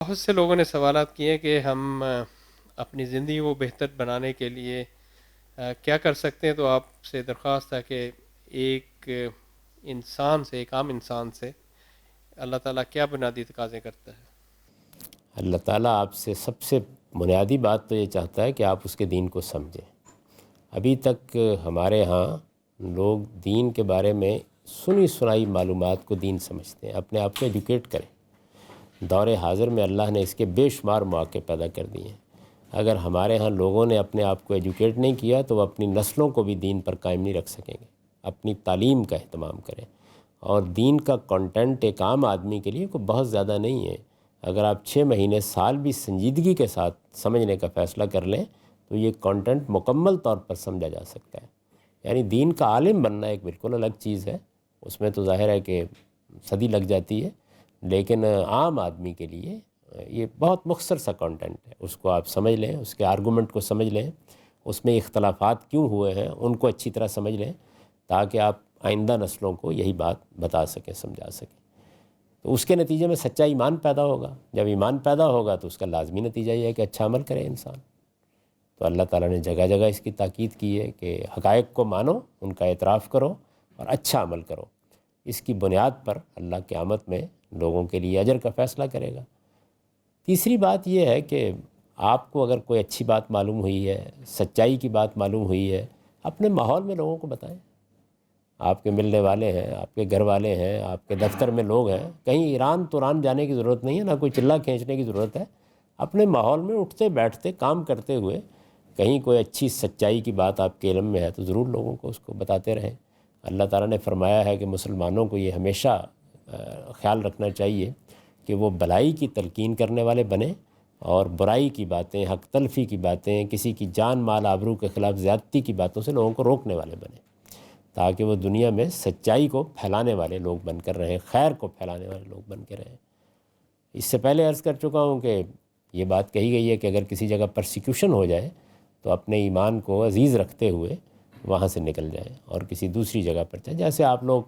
بہت سے لوگوں نے سوالات کیے کہ ہم اپنی زندگی کو بہتر بنانے کے لیے کیا کر سکتے ہیں. تو آپ سے درخواست ہے کہ ایک انسان سے، ایک عام انسان سے اللہ تعالیٰ کیا بنیادی تقاضے کرتا ہے؟ اللہ تعالیٰ آپ سے سب سے بنیادی بات تو یہ چاہتا ہے کہ آپ اس کے دین کو سمجھیں. ابھی تک ہمارے ہاں لوگ دین کے بارے میں سنی سنائی معلومات کو دین سمجھتے ہیں. اپنے آپ کو ایجوکیٹ کریں. دور حاضر میں اللہ نے اس کے بے شمار مواقع پیدا کر دیے ہیں. اگر ہمارے ہاں لوگوں نے اپنے آپ کو ایجوکیٹ نہیں کیا تو وہ اپنی نسلوں کو بھی دین پر قائم نہیں رکھ سکیں گے. اپنی تعلیم کا اہتمام کریں. اور دین کا کنٹینٹ ایک عام آدمی کے لیے کوئی بہت زیادہ نہیں ہے. اگر آپ 6 مہینے سال بھی سنجیدگی کے ساتھ سمجھنے کا فیصلہ کر لیں تو یہ کنٹینٹ مکمل طور پر سمجھا جا سکتا ہے. یعنی دین کا عالم بننا ایک بالکل الگ چیز ہے. اس میں تو ظاہر ہے کہ صدی لگ جاتی ہے، لیکن عام آدمی کے لیے یہ بہت مختصر سا کنٹینٹ ہے. اس کو آپ سمجھ لیں، اس کے آرگومنٹ کو سمجھ لیں، اس میں اختلافات کیوں ہوئے ہیں ان کو اچھی طرح سمجھ لیں، تاکہ آپ آئندہ نسلوں کو یہی بات بتا سکیں، سمجھا سکیں. تو اس کے نتیجے میں سچا ایمان پیدا ہوگا. جب ایمان پیدا ہوگا تو اس کا لازمی نتیجہ یہ ہے کہ اچھا عمل کرے انسان. تو اللہ تعالیٰ نے جگہ جگہ اس کی تاکید کی ہے کہ حقائق کو مانو، ان کا اعتراف کرو اور اچھا عمل کرو. اس کی بنیاد پر اللہ قیامت میں لوگوں کے لیے اجر کا فیصلہ کرے گا. تیسری بات یہ ہے کہ آپ کو اگر کوئی اچھی بات معلوم ہوئی ہے، سچائی کی بات معلوم ہوئی ہے، اپنے ماحول میں لوگوں کو بتائیں. آپ کے ملنے والے ہیں، آپ کے گھر والے ہیں، آپ کے دفتر میں لوگ ہیں. کہیں ایران توران جانے کی ضرورت نہیں ہے، نہ کوئی چلہ کھینچنے کی ضرورت ہے. اپنے ماحول میں اٹھتے بیٹھتے کام کرتے ہوئے کہیں کوئی اچھی سچائی کی بات آپ کے علم میں ہے تو ضرور لوگوں کو اس کو بتاتے رہیں. اللہ تعالیٰ نے فرمایا ہے کہ مسلمانوں کو یہ ہمیشہ خیال رکھنا چاہیے کہ وہ بھلائی کی تلقین کرنے والے بنیں اور برائی کی باتیں، حق تلفی کی باتیں، کسی کی جان مال آبرو کے خلاف زیادتی کی باتوں سے لوگوں کو روکنے والے بنیں، تاکہ وہ دنیا میں سچائی کو پھیلانے والے لوگ بن کر رہیں، خیر کو پھیلانے والے لوگ بن کے رہیں. اس سے پہلے عرض کر چکا ہوں کہ یہ بات کہی گئی ہے کہ اگر کسی جگہ پرسیکیوشن ہو جائے تو اپنے ایمان کو عزیز رکھتے ہوئے وہاں سے نکل جائیں اور کسی دوسری جگہ پر جائیں. جیسے آپ لوگ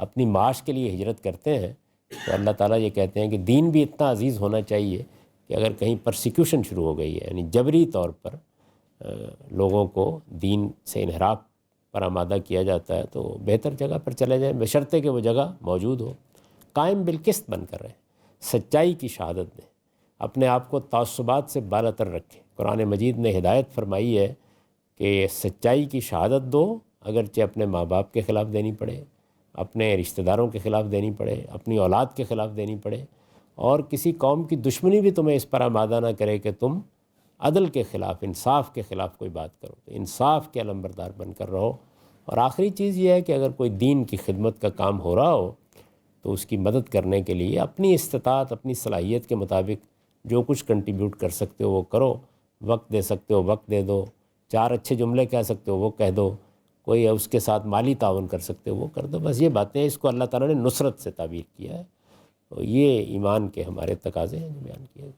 اپنی معاش کے لیے ہجرت کرتے ہیں تو اللہ تعالیٰ یہ کہتے ہیں کہ دین بھی اتنا عزیز ہونا چاہیے کہ اگر کہیں پرسیکیوشن شروع ہو گئی ہے، یعنی جبری طور پر لوگوں کو دین سے انحراف پر آمادہ کیا جاتا ہے، تو بہتر جگہ پر چلے جائیں بشرطے کہ وہ جگہ موجود ہو. قائم بالقسط بن کر رہیں، سچائی کی شہادت دیں، اپنے آپ کو تعصبات سے بالاتر رکھیں. قرآن مجید نے ہدایت فرمائی ہے کہ سچائی کی شہادت دو، اگرچہ اپنے ماں باپ کے خلاف دینی پڑے، اپنے رشتہ داروں کے خلاف دینی پڑے، اپنی اولاد کے خلاف دینی پڑے، اور کسی قوم کی دشمنی بھی تمہیں اس پر آمادہ نہ کرے کہ تم عدل کے خلاف، انصاف کے خلاف کوئی بات کرو. تو انصاف کے علمبردار بن کر رہو. اور آخری چیز یہ ہے کہ اگر کوئی دین کی خدمت کا کام ہو رہا ہو تو اس کی مدد کرنے کے لیے اپنی استطاعت، اپنی صلاحیت کے مطابق جو کچھ کنٹریبیوٹ کر سکتے ہو وہ کرو. وقت دے سکتے ہو وقت دے دو، 4 اچھے جملے کہہ سکتے ہو وہ کہہ دو، کوئی اس کے ساتھ مالی تعاون کر سکتے ہو وہ کر دو. بس یہ باتیں، اس کو اللہ تعالیٰ نے نصرت سے تعبیر کیا ہے. تو یہ ایمان کے ہمارے تقاضے ہیں جو بیان کیے.